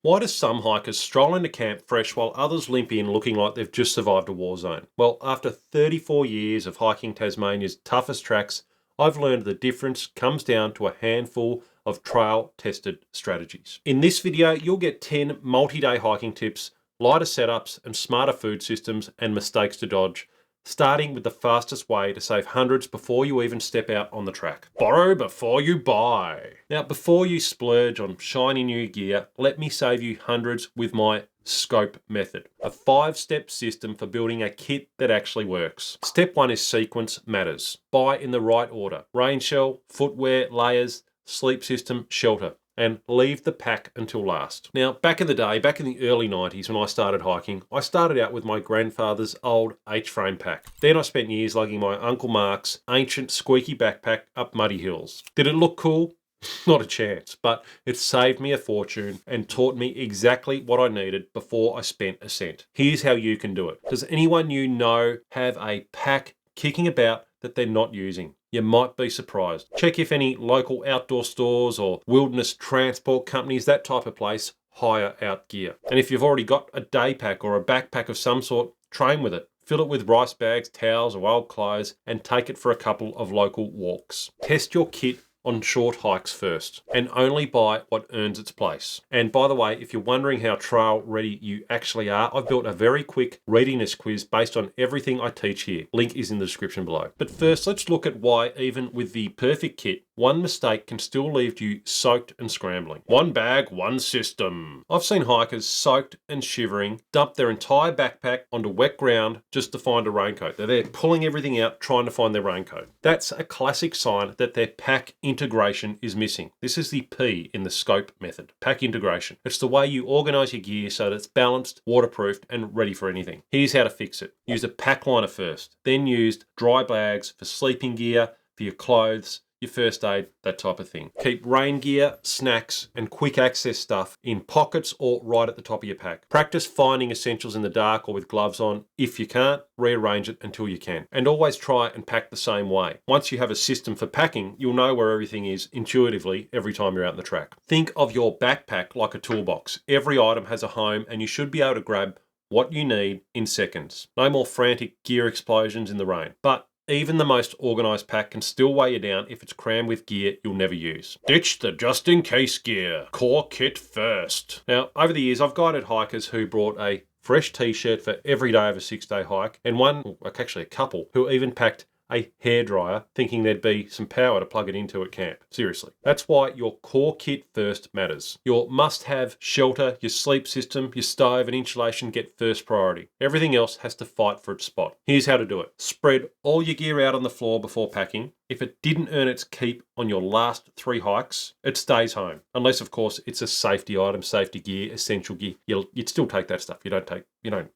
Why do some hikers stroll into camp fresh while others limp in looking like they've just survived a war zone? Well, after 34 years of hiking Tasmania's toughest tracks, I've learned the difference comes down to a handful of trail-tested strategies. In this video, you'll get 10 multi-day hiking tips, lighter setups and smarter food systems and mistakes to dodge, starting with the fastest way to save hundreds before you even step out on the track. Borrow before you buy. Now, before you splurge on shiny new gear, let me save you hundreds with my SCOPE method, a 5-step system for building a kit that actually works. Step 1 is sequence matters. Buy in the right order. Rain shell, footwear, layers, sleep system, shelter, and leave the pack until last. Now, back in the day, back in the early 90s when I started hiking, I started out with my grandfather's old H-frame pack. Then I spent years lugging my Uncle Mark's ancient squeaky backpack up muddy hills. Did it look cool? Not a chance, but it saved me a fortune and taught me exactly what I needed before I spent a cent. Here's how you can do it. Does anyone you know have a pack kicking about that they're not using? You might be surprised. Check if any local outdoor stores or wilderness transport companies, that type of place, hire out gear. And if you've already got a day pack or a backpack of some sort, train with it. Fill it with rice bags, towels, or old clothes, and take it for a couple of local walks. Test your kit on short hikes first, and only buy what earns its place. And by the way, if you're wondering how trail ready you actually are, I've built a very quick readiness quiz based on everything I teach here. Link is in the description below. But first, let's look at why even with the perfect kit, one mistake can still leave you soaked and scrambling. One bag, one system. I've seen hikers soaked and shivering dump their entire backpack onto wet ground just to find a raincoat. They're there pulling everything out, trying to find their raincoat. That's a classic sign that their pack integration is missing. This is the P in the SCOPE method, pack integration. It's the way you organize your gear so that it's balanced, waterproofed, and ready for anything. Here's how to fix it. Use a pack liner first, then use dry bags for sleeping gear, for your clothes, your first aid, that type of thing. Keep rain gear, snacks, and quick access stuff in pockets or right at the top of your pack. Practice finding essentials in the dark or with gloves on. If you can't, rearrange it until you can. And always try and pack the same way. Once you have a system for packing, you'll know where everything is intuitively every time you're out on the track. Think of your backpack like a toolbox. Every item has a home and you should be able to grab what you need in seconds. No more frantic gear explosions in the rain. But even the most organised pack can still weigh you down if it's crammed with gear you'll never use. Ditch the just-in-case gear. Core kit first. Now, over the years, I've guided hikers who brought a fresh t-shirt for every day of a 6-day hike, and actually a couple, who even packed a hairdryer thinking there'd be some power to plug it into at camp. Seriously. That's why your core kit first matters. Your must-have shelter, your sleep system, your stove and insulation get first priority. Everything else has to fight for its spot. Here's how to do it. Spread all your gear out on the floor before packing. If it didn't earn its keep on your last 3 hikes, it stays home. Unless, of course, it's a safety item, safety gear, essential gear. You'd still take that stuff. You don't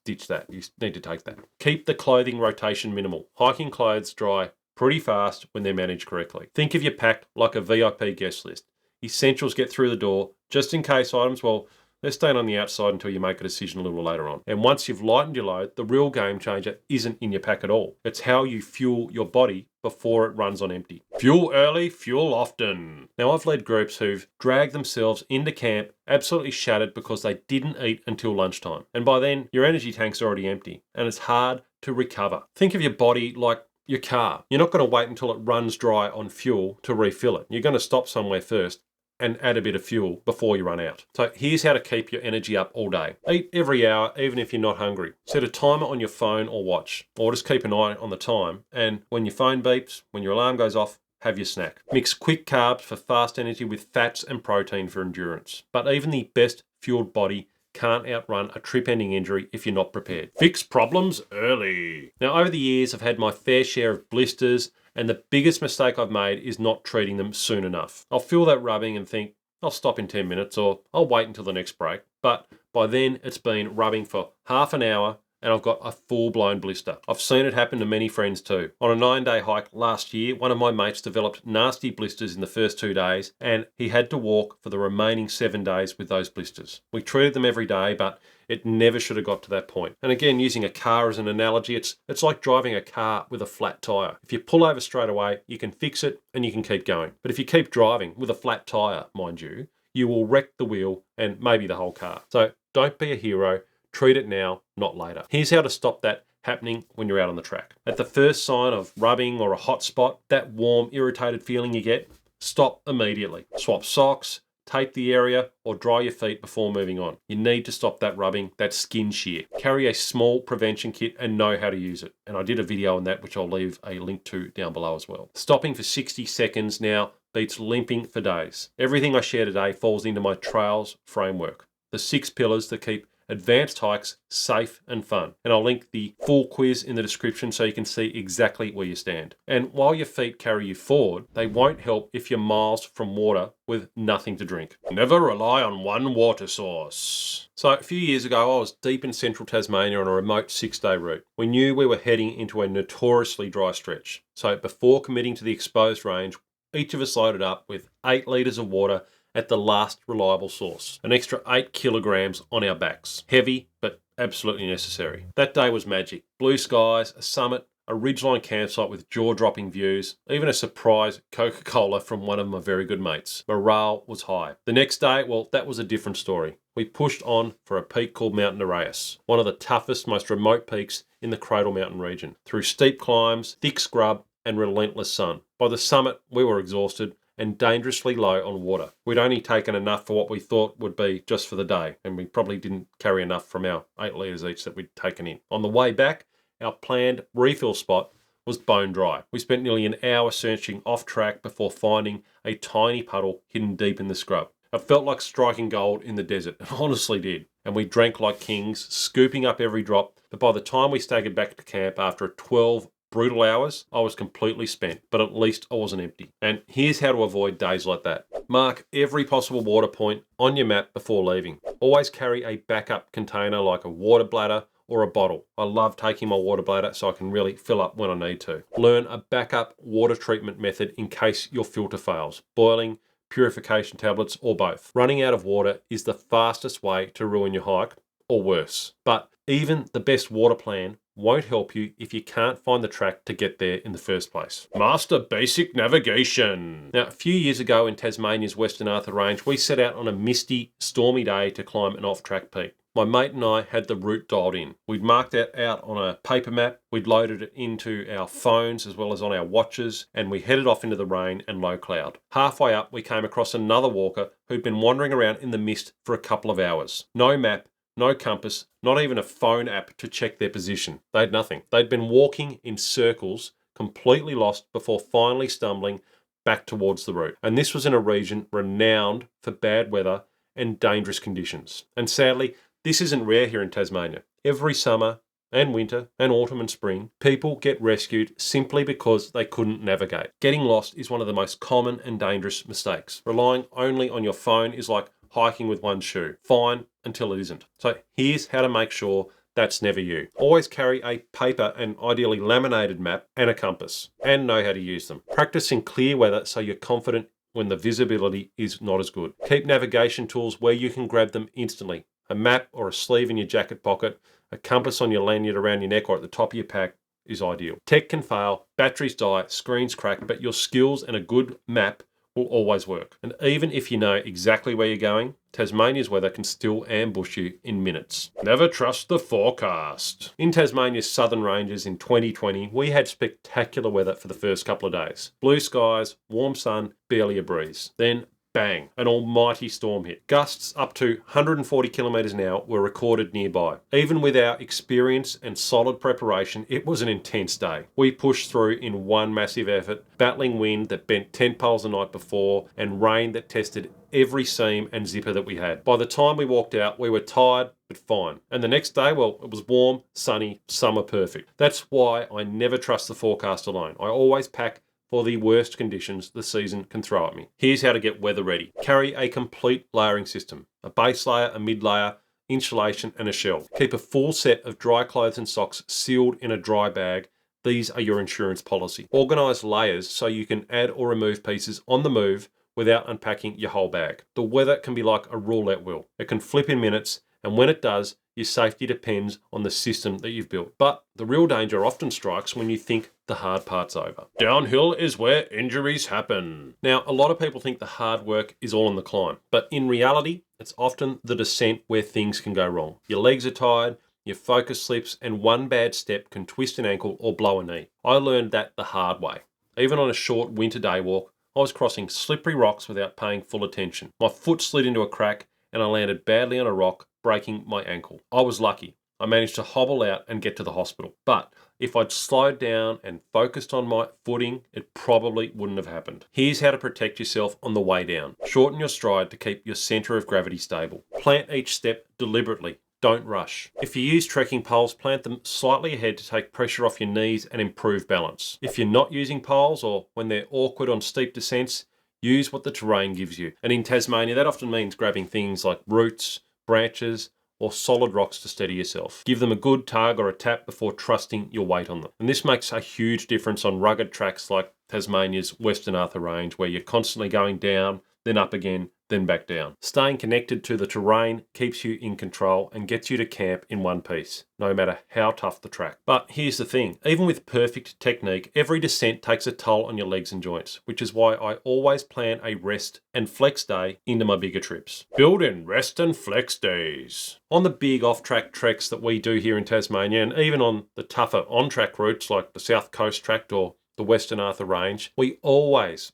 ditch that. You need to take that. Keep the clothing rotation minimal. Hiking clothes dry pretty fast when they're managed correctly. Think of your pack like a VIP guest list. Essentials get through the door. Just in case items, well, they're staying on the outside until you make a decision a little later on. And once you've lightened your load, the real game changer isn't in your pack at all. It's how you fuel your body before it runs on empty. Fuel early, fuel often. Now, I've led groups who've dragged themselves into camp absolutely shattered because they didn't eat until lunchtime. And by then, your energy tank's already empty and it's hard to recover. Think of your body like your car. You're not going to wait until it runs dry on fuel to refill it. You're going to stop somewhere first and add a bit of fuel before you run out. So here's how to keep your energy up all day. Eat every hour, even if you're not hungry. Set a timer on your phone or watch, or just keep an eye on the time. And when your phone beeps, when your alarm goes off, have your snack. Mix quick carbs for fast energy with fats and protein for endurance. But even the best fueled body can't outrun a trip-ending injury if you're not prepared. Fix problems early. Now, over the years, I've had my fair share of blisters, and the biggest mistake I've made is not treating them soon enough. I'll feel that rubbing and think, I'll stop in 10 minutes or I'll wait until the next break. But by then, it's been rubbing for half an hour and I've got a full-blown blister. I've seen it happen to many friends too. On a 9-day hike last year, one of my mates developed nasty blisters in the first 2 days and he had to walk for the remaining 7 days with those blisters. We treated them every day, but it never should have got to that point. And again, using a car as an analogy, it's like driving a car with a flat tyre. If you pull over straight away, you can fix it and you can keep going. But if you keep driving with a flat tyre, mind you, you will wreck the wheel and maybe the whole car. So don't be a hero. Treat it now, not later. Here's how to stop that happening when you're out on the track. At the first sign of rubbing or a hot spot, that warm, irritated feeling you get, stop immediately. Swap socks, tape the area, or dry your feet before moving on. You need to stop that rubbing, that skin shear. Carry a small prevention kit and know how to use it. And I did a video on that, which I'll leave a link to down below as well. Stopping for 60 seconds now beats limping for days. Everything I share today falls into my trails framework. The 6 pillars that keep advanced hikes safe and fun. And I'll link the full quiz in the description so you can see exactly where you stand. And while your feet carry you forward, they won't help if you're miles from water with nothing to drink. Never rely on one water source. So a few years ago, I was deep in central Tasmania on a remote 6-day route. We knew we were heading into a notoriously dry stretch. So before committing to the exposed range, each of us loaded up with 8 litres of water at the last reliable source. An extra 8 kilograms on our backs. Heavy, but absolutely necessary. That day was magic. Blue skies, a summit, a ridgeline campsite with jaw-dropping views, even a surprise Coca-Cola from one of my very good mates. Morale was high. The next day, well, that was a different story. We pushed on for a peak called Mount Nereus, one of the toughest, most remote peaks in the Cradle Mountain region. Through steep climbs, thick scrub, and relentless sun. By the summit, we were exhausted and dangerously low on water. We'd only taken enough for what we thought would be just for the day, and we probably didn't carry enough from our 8 litres each that we'd taken in. On the way back, our planned refill spot was bone dry. We spent nearly an hour searching off track before finding a tiny puddle hidden deep in the scrub. It felt like striking gold in the desert, it honestly did. And we drank like kings, scooping up every drop, but by the time we staggered back to camp after 12 brutal hours, I was completely spent, but at least I wasn't empty. And here's how to avoid days like that. Mark every possible water point on your map before leaving. Always carry a backup container like a water bladder or a bottle. I love taking my water bladder so I can really fill up when I need to. Learn a backup water treatment method in case your filter fails. Boiling, purification tablets, or both. Running out of water is the fastest way to ruin your hike, or worse. But even the best water plan won't help you if you can't find the track to get there in the first place. Master basic navigation. Now, a few years ago in Tasmania's Western Arthur Range, we set out on a misty, stormy day to climb an off-track peak. My mate and I had the route dialed in. We'd marked that out on a paper map, we'd loaded it into our phones as well as on our watches, and we headed off into the rain and low cloud. Halfway up, we came across another walker who'd been wandering around in the mist for a couple of hours. No map, no compass, not even a phone app to check their position. They had nothing. They'd been walking in circles, completely lost before finally stumbling back towards the route. And this was in a region renowned for bad weather and dangerous conditions. And sadly, this isn't rare here in Tasmania. Every summer and winter and autumn and spring, people get rescued simply because they couldn't navigate. Getting lost is one of the most common and dangerous mistakes. Relying only on your phone is like hiking with one shoe. Fine until it isn't. So here's how to make sure that's never you. Always carry a paper and ideally laminated map and a compass, and know how to use them. Practice in clear weather so you're confident when the visibility is not as good. Keep navigation tools where you can grab them instantly. A map or a sleeve in your jacket pocket, a compass on your lanyard around your neck or at the top of your pack is ideal. Tech can fail, batteries die, screens crack, but your skills and a good map will always work. And even if you know exactly where you're going, Tasmania's weather can still ambush you in minutes. Never trust the forecast. In Tasmania's southern ranges in 2020, we had spectacular weather for the first couple of days. Blue skies, warm sun, barely a breeze. Then bang, an almighty storm hit. Gusts up to 140 kilometres an hour were recorded nearby. Even with our experience and solid preparation, it was an intense day. We pushed through in one massive effort, battling wind that bent tent poles the night before and rain that tested every seam and zipper that we had. By the time we walked out, we were tired but fine. And the next day, well, it was warm, sunny, summer perfect. That's why I never trust the forecast alone. I always pack for the worst conditions the season can throw at me. Here's how to get weather ready. Carry a complete layering system. A base layer, a mid layer, insulation and a shell. Keep a full set of dry clothes and socks sealed in a dry bag. These are your insurance policy. Organise layers so you can add or remove pieces on the move without unpacking your whole bag. The weather can be like a roulette wheel. It can flip in minutes, and when it does, your safety depends on the system that you've built. But the real danger often strikes when you think the hard part's over. Downhill is where injuries happen. Now, a lot of people think the hard work is all in the climb, but in reality, it's often the descent where things can go wrong. Your legs are tired, your focus slips, and one bad step can twist an ankle or blow a knee. I learned that the hard way. Even on a short winter day walk, I was crossing slippery rocks without paying full attention. My foot slid into a crack and I landed badly on a rock, breaking my ankle. I was lucky. I managed to hobble out and get to the hospital. But if I'd slowed down and focused on my footing, it probably wouldn't have happened. Here's how to protect yourself on the way down. Shorten your stride to keep your center of gravity stable. Plant each step deliberately. Don't rush. If you use trekking poles, plant them slightly ahead to take pressure off your knees and improve balance. If you're not using poles, or when they're awkward on steep descents, use what the terrain gives you. And in Tasmania, that often means grabbing things like roots, branches, or solid rocks to steady yourself. Give them a good tug or a tap before trusting your weight on them. And this makes a huge difference on rugged tracks like Tasmania's Western Arthur Range, where you're constantly going down, then up again, then back down. Staying connected to the terrain keeps you in control and gets you to camp in one piece, no matter how tough the track. But here's the thing, even with perfect technique, every descent takes a toll on your legs and joints, which is why I always plan a rest and flex day into my bigger trips. Build in rest and flex days. On the big off-track treks that we do here in Tasmania, and even on the tougher on-track routes like the South Coast Tract or the Western Arthur Range, we always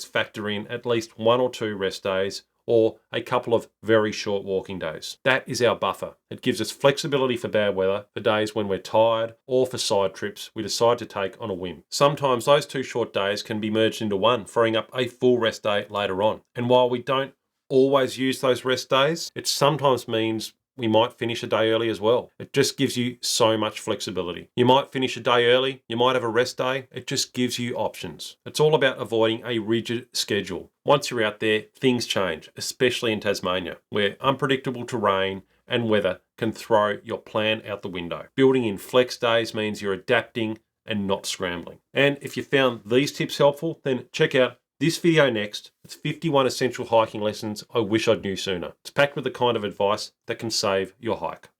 factor in at least 1 or 2 rest days or a couple of very short walking days. That is our buffer. It gives us flexibility for bad weather, for days when we're tired, or for side trips we decide to take on a whim. Sometimes those 2 short days can be merged into one, freeing up a full rest day later on. And while we don't always use those rest days, it sometimes means we might finish a day early as well. It just gives you so much flexibility. You might finish a day early, you might have a rest day. It just gives you options. It's all about avoiding a rigid schedule. Once you're out there, things change, especially in Tasmania, where unpredictable terrain and weather can throw your plan out the window. Building in flex days means you're adapting and not scrambling. And if you found these tips helpful, then check out this video next. It's 51 essential hiking lessons I wish I'd knew sooner. It's packed with the kind of advice that can save your hike.